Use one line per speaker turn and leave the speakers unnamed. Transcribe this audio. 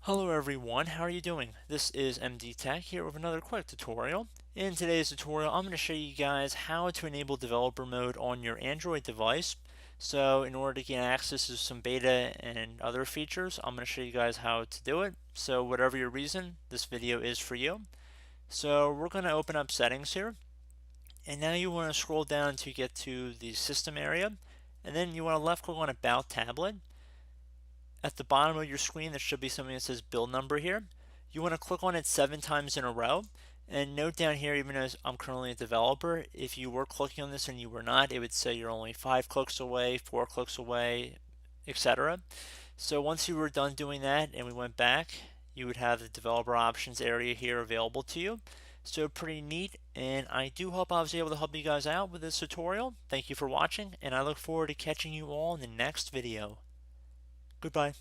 Hello everyone, how are you doing? This is MD Tech here with another quick tutorial. In today's tutorial, I'm going to show you guys how to enable developer mode on your Android device. So in order to get access to some beta and other features, I'm going to show you guys how to do it. So whatever your reason, this video is for you. So we're going to open up settings here. And now you want to scroll down to get to the system area. And then you want to left click on About Tablet. At the bottom of your screen, there should be something that says build number here. You want to click on it 7 times in a row. And note down here, even as I'm currently a developer, if you were clicking on this and you were not, it would say you're only 5 clicks away, 4 clicks away, etc. So once you were done doing that and we went back, you would have the developer options area here available to you. So pretty neat, and I do hope I was able to help you guys out with this tutorial. Thank you for watching, and I look forward to catching you all in the next video. Goodbye.